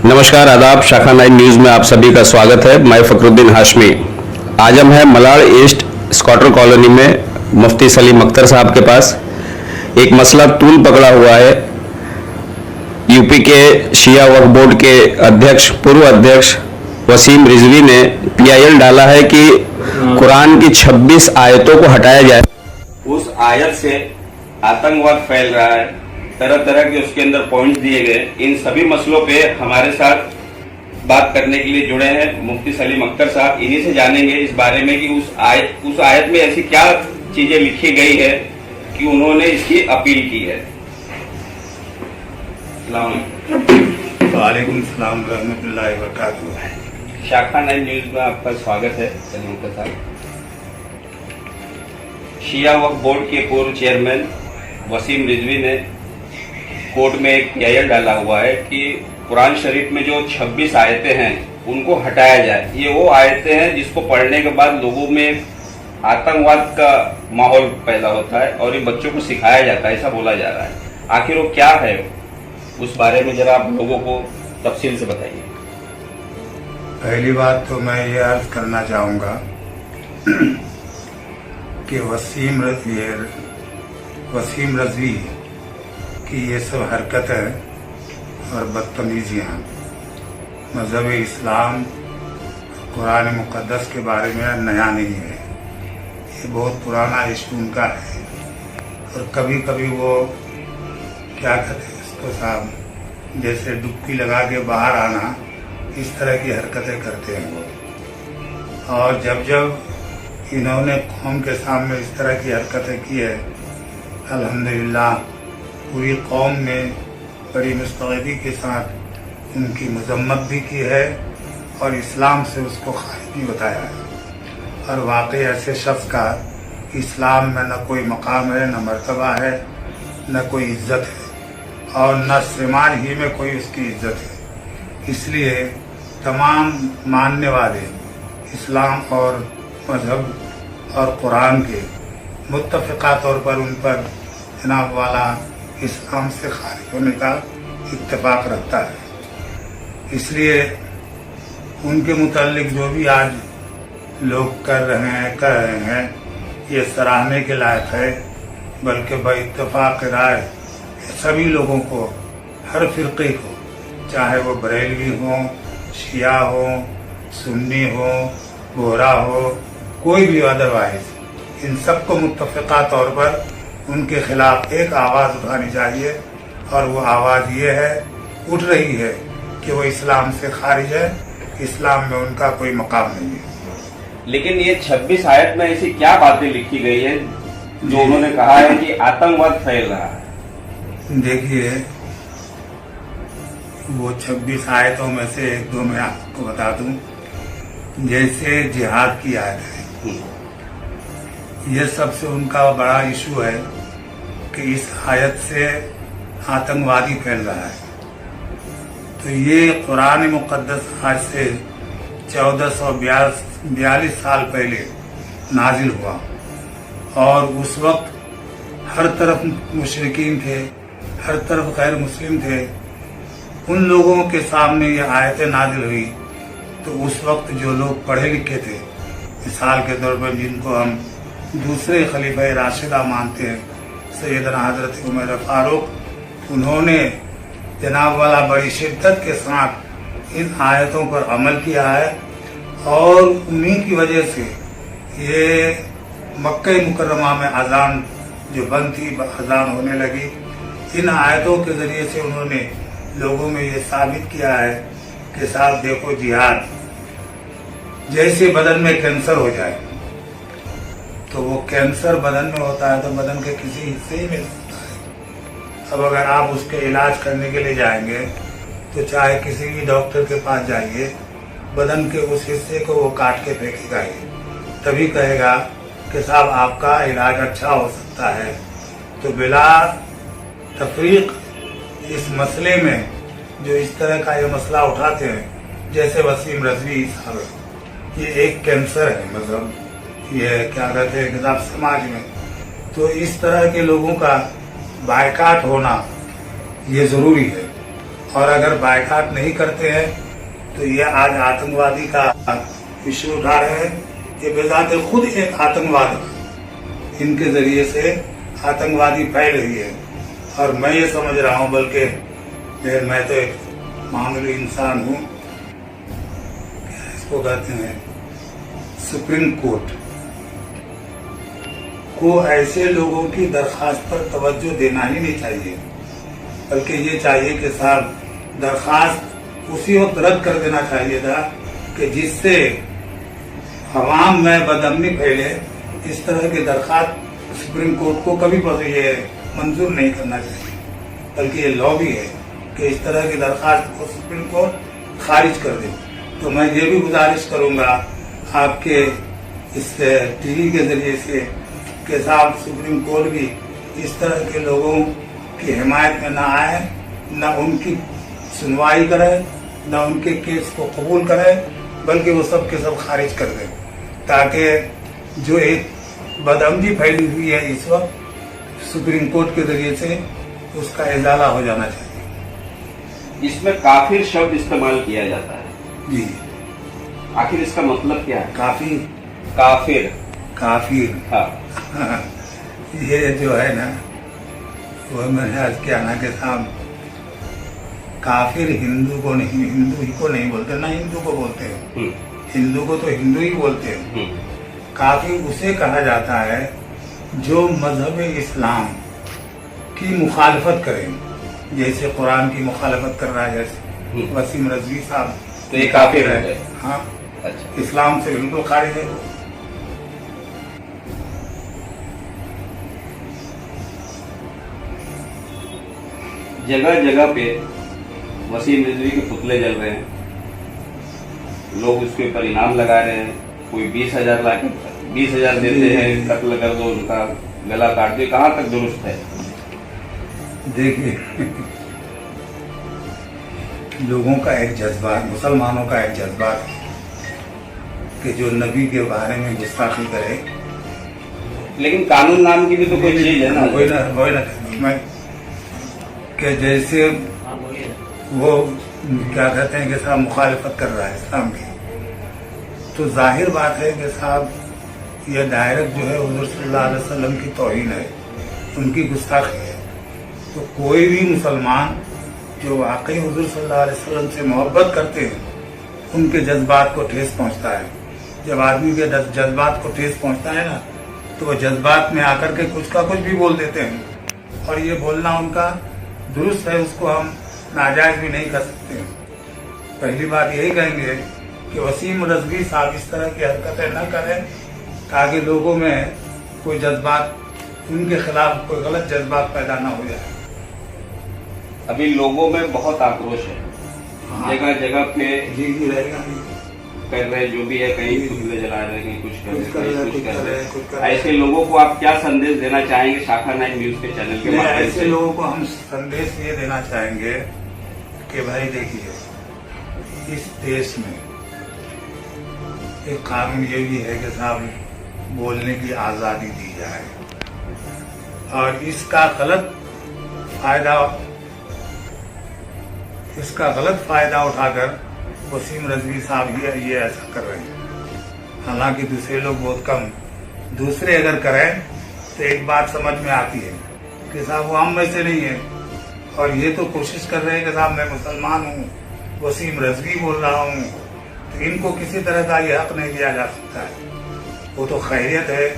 नमस्कार, आदाब। शाखा 9 न्यूज़ में आप सभी का स्वागत है। मैं फखरुद्दीन हाशमी। आज हम हैं मलाड ईस्ट स्क्वाटर कॉलोनी में मुफ्ती सलीम अख्तर साहब के पास। एक मसला तूल पकड़ा हुआ है। यूपी के शिया वक्फ बोर्ड के अध्यक्ष, पूर्व अध्यक्ष वसीम रिजवी ने PIL डाला है कि कुरान की 26 आयतों को हटाया जाए। उस आयत से आतंकवाद फैल रहा है, तरह तरह के उसके अंदर पॉइंट्स दिए गए। इन सभी मसलों पे हमारे साथ बात करने के लिए जुड़े हैं मुफ्ती सलीम अख्तर साहब। इन्हीं से जानेंगे इस बारे में कि उस आयत में ऐसी क्या चीजें लिखी गई है कि उन्होंने इसकी अपील की है। वालेकुम सलाम रहमतुल्लाहि व बरकातहू। शाखा 9 न्यूज में आपका स्वागत है सलीम अख्तर साहब। शिया वक्फ बोर्ड के पूर्व चेयरमैन वसीम रिजवी ने कोर्ट में एक PIL डाला हुआ है कि कुरान शरीफ में जो 26 आयतें हैं उनको हटाया जाए। ये वो आयतें हैं जिसको पढ़ने के बाद लोगों में आतंकवाद का माहौल पैदा होता है और ये बच्चों को सिखाया जाता है, ऐसा बोला जा रहा है। आखिर वो क्या है, उस बारे में जरा आप लोगों को तफसील से बताइए। पहली बात तो मैं ये अर्ज करना चाहूँगा कि वसीम रजवी की ये सब हरकतें और बदतमीजियाँ मज़हब इस्लाम कुरान मुक़द्दस के बारे में नया नहीं है। ये बहुत पुराना इशू उनका है और कभी कभी वो क्या कहते हैं इसको साहब, जैसे डुबकी लगा के बाहर आना, इस तरह की हरकतें करते हैं वो। और जब जब इन्होंने कौम के सामने इस तरह की हरकतें की है, अल्हम्दुलिल्लाह पूरी कौम ने बड़ी मुस्तैदी के साथ उनकी मजम्मत भी की है और इस्लाम से उसको खारिज भी बताया है। और वाकई ऐसे शख्स का इस्लाम में न कोई मकाम है, न मर्तबा है, न कोई इज्जत है और न समाज ही में कोई उसकी इज्जत है। इसलिए तमाम मानने वाले इस्लाम और मजहब और कुरान के मुत्तफ़िक़ा तौर पर उन पर जनाब वाला इस्लाम से खारिज होने का इत्तेफाक रखता है। इसलिए उनके मुतालिक जो भी आज लोग कर रहे हैं ये सराहने के लायक है, बल्कि बइत्तेफाक राय सभी लोगों को, हर फ़िरक़े को, चाहे वो बरेलवी हो, शिया हो, सुन्नी हो, बोहरा हो, कोई भी अदरवाइज, इन सबको मुत्तफ़िक़ा तौर पर उनके खिलाफ एक आवाज़ उठानी चाहिए। और वो आवाज़ ये है, उठ रही है कि वो इस्लाम से खारिज है, इस्लाम में उनका कोई मकाम नहीं है। लेकिन ये 26 आयत में ऐसी क्या बातें लिखी गई है जो उन्होंने कहा है कि आतंकवाद फैल रहा है? देखिए, वो 26 आयतों में से एक दो मैं आपको बता दूं। जैसे जिहाद की आयत है, ये सबसे उनका बड़ा इशू है कि इस आयत से आतंकवादी फैल रहा है। तो ये कुरान मुक़द्दस आज से 1442 साल पहले नाजिल हुआ और उस वक्त हर तरफ मुशरिकीन थे, हर तरफ गैर मुस्लिम थे। उन लोगों के सामने ये आयतें नाजिल हुई तो उस वक्त जो लोग पढ़े लिखे थे, मिसाल के तौर पर जिनको हम दूसरे खलीफा राशिदा मानते हैं, सैयदना हज़रत उमर फारूक, उन्होंने जनाब वाला बड़ी शिद्दत के साथ इन आयतों पर अमल किया है और उन्हीं की वजह से ये मक्का मुकर्रमा में अजान जो बंद थी, अजान होने लगी। इन आयतों के ज़रिए से उन्होंने लोगों में ये साबित किया है कि साहब देखो, जिहाद जैसे बदन में कैंसर हो जाए तो वो कैंसर बदन में होता है तो बदन के किसी हिस्से ही में होता है। अब अगर आप उसके इलाज करने के लिए जाएंगे तो चाहे किसी भी डॉक्टर के पास जाइए, बदन के उस हिस्से को वो काट के फेंकेगा ही, तभी कहेगा कि साहब आपका इलाज अच्छा हो सकता है। तो बिला तफरीक इस मसले में जो इस तरह का ये मसला उठाते हैं, जैसे वसीम रजवी साहब, ये एक कैंसर है, मतलब ये क्या कहते हैं कि समाज में, तो इस तरह के लोगों का बायकाट होना ये ज़रूरी है। اور اگر بائیکاٹ نہیں کرتے ہیں تو یہ آج آتنکوادی کا ایشو اٹھا رہے ہیں. یہ بذات خود ایک آتنکواد ہے. ان کے ذریعے سے آتنکوادی پھیل رہی ہے. اور میں یہ سمجھ رہا ہوں بلکہ میں تو ایک معمولی انسان ہوں. اس کو کہتے ہیں سپریم کورٹ کو ایسے لوگوں کی درخواست پر توجہ دینا ہی نہیں چاہیے، بلکہ یہ چاہیے کہ صاحب درخواست اسی وقت رد کر دینا چاہیے تھا کہ جس سے عوام میں بدامنی پھیلے. اس طرح کی درخواست سپریم کورٹ کو کبھی یہ منظور نہیں کرنا چاہیے، بلکہ یہ لا بھی ہے کہ اس طرح کی درخواست کو سپریم کورٹ خارج کر دے. تو میں یہ بھی گزارش کروں گا آپ کے اس ٹی وی کے ذریعے سے کہ صاحب سپریم کورٹ بھی اس طرح کے لوگوں کی حمایت میں نہ آئے، نہ ان کی سنوائی کرے، نہ ان کے کیس کو قبول کرے، بلکہ وہ سب کے سب خارج کر دے، تاکہ جو ایک بدامنی پھیلی ہوئی ہے اس وقت سپریم کورٹ کے ذریعے سے اس کا ازالہ ہو جانا چاہیے. اس میں کافر شبد استعمال کیا جاتا ہے جی. آخر اس کا مطلب کیا ہے؟ کافر ہاں. یہ جو ہے نا وہ میں نے آج کیا نا کہ صاحب کافر ہندو کو نہیں، ہندو ہی کو نہیں بولتے، نہ ہندو کو بولتے ہیں. ہندو کو تو ہندو ہی بولتے ہیں. کافر اسے کہا جاتا ہے جو مذہب اسلام کی مخالفت کرے، جیسے قرآن کی مخالفت کر رہا ہے، جیسے وسیم رضوی صاحب تو یہ کافر ہے. ہاں، اچھا. اسلام سے بالکل خارج ہے. جگہ جگہ پہ وسیم رضوی کے پتلے جل رہے ہیں، لوگ اس کے اوپر انعام لگا رہے ہیں. کوئی 20,000 لا کے 20,000 دیتے ہیں، قتل کر دو، ان کا گلا کاٹ دو. کہاں تک درست ہے؟ دیکھیے، لوگوں کا ایک جذبات، مسلمانوں کا ایک جذبات کہ جو نبی کے بارے میں گستاخی کرے. لیکن قانون نام کی بھی تو کوئی چیز ہے نا. وہی نہ میں کہ جیسے وہ کیا کہتے ہیں کہ صاحب مخالفت کر رہا ہے اسلام کی، تو ظاہر بات ہے کہ صاحب یہ ڈائریکٹ جو ہے حضور صلی اللہ علیہ وسلم کی توہین ہے، ان کی گستاخی ہے. تو کوئی بھی مسلمان جو واقعی حضور صلی اللہ علیہ وسلم سے محبت کرتے ہیں، ان کے جذبات کو ٹھیس پہنچتا ہے. جب آدمی کے جذبات کو ٹھیس پہنچتا ہے نا، تو وہ جذبات میں آ کر کے کچھ کا کچھ بھی بول دیتے ہیں. اور یہ بولنا ان کا درست ہے، اس کو ہم ناجائز بھی نہیں کر سکتے. پہلی بات یہی کہیں گے کہ وسیم رضوی صاحب اس طرح کی حرکتیں نہ کریں، تاکہ لوگوں میں کوئی جذبات، ان کے خلاف کوئی غلط جذبات پیدا نہ ہو جائے. ابھی لوگوں میں بہت آکروش ہے، جگہ جگہ پہ جی رہے گا کر رہے جو بھی ہے، کہیں پتلے جلا رہے، کہیں کچھ کر رہے، کچھ کر رہے. کچھ کر رہے. ایسے لوگوں کو آپ کیا سندیش دینا چاہیں گے شاخا 9 نیوز کے چینل کے مادھیم ایسے سے؟ لوگوں کو ہم سندیش یہ دینا چاہیں گے کہ بھائی دیکھیے، اس دیش میں ایک قانون یہ بھی ہے کہ صاحب بولنے کی آزادی دی جائے، اور اس کا غلط فائدہ اٹھا کر وسیم رضوی صاحب یہ ایسا کر رہے ہیں. حالانکہ دوسرے لوگ بہت کم، دوسرے اگر کریں تو ایک بات سمجھ میں آتی ہے کہ صاحب وہ ہم میں سے نہیں ہے، اور یہ تو کوشش کر رہے ہیں کہ صاحب میں مسلمان ہوں، وسیم رضوی بول رہا ہوں، تو ان کو کسی طرح کا یہ حق نہیں دیا جا سکتا ہے. وہ تو خیریت ہے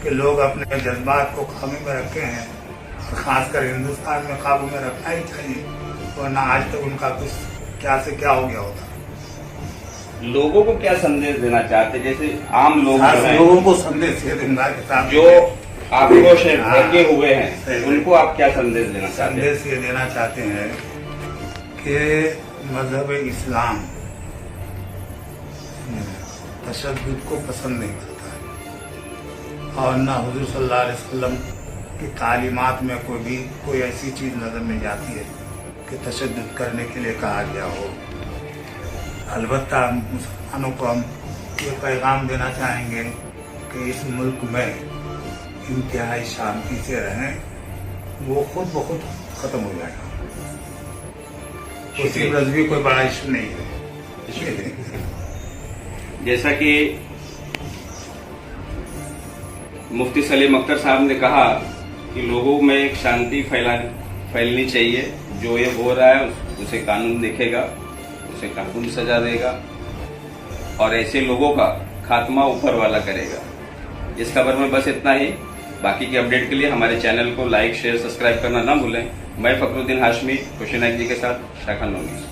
کہ لوگ اپنے جذبات کو قابو میں رکھے ہیں، اور خاص کر ہندوستان میں قابو میں رکھنا ہی چاہیے، ورنہ آج تک ان کا کچھ کیا سے کیا ہو گیا ہوتا. لوگوں کو کیا سندیش دینا چاہتے ہیں؟ جیسے عام لوگ لوگوں کو سندیش یہ دوں گا کہ صاحب جو آکروش ہے، بھڑکے ہوئے ہیں، ان کو آپ کیا سندیش دینا چاہتے ہیں؟ سندیش یہ دینا چاہتے ہیں کہ مذہب اسلام تشدد کو پسند نہیں کرتا ہے، اور نہ حضور صلی اللہ علیہ وسلم کی تعلیمات میں کوئی ایسی چیز نظر نہیں آتی ہے کہ تشدد کرنے کے لیے کہا گیا ہو. البتہ مسلمانوں کو ہم یہ پیغام دینا چاہیں گے کہ اس ملک میں انتہائی شانتی سے رہیں، وہ خود بخود ختم ہو جائے گا. वसीम रिजवी कोई बड़ा इशू नहीं है। जैसा कि मुफ्ती सलीम अख्तर साहब ने कहा कि लोगों में एक शांति फैलनी चाहिए। जो ये हो रहा है उसे कानून देखेगा, उसे कानून सजा देगा और ऐसे लोगों का खात्मा ऊपर वाला करेगा। इस खबर में बस इतना ही। बाकी की अपडेट के लिए हमारे चैनल को लाइक शेयर सब्सक्राइब करना ना भूलें। मैं फखरुद्दीन हाशमी खुशी नाइक जी के साथ शाखा न्यूज़।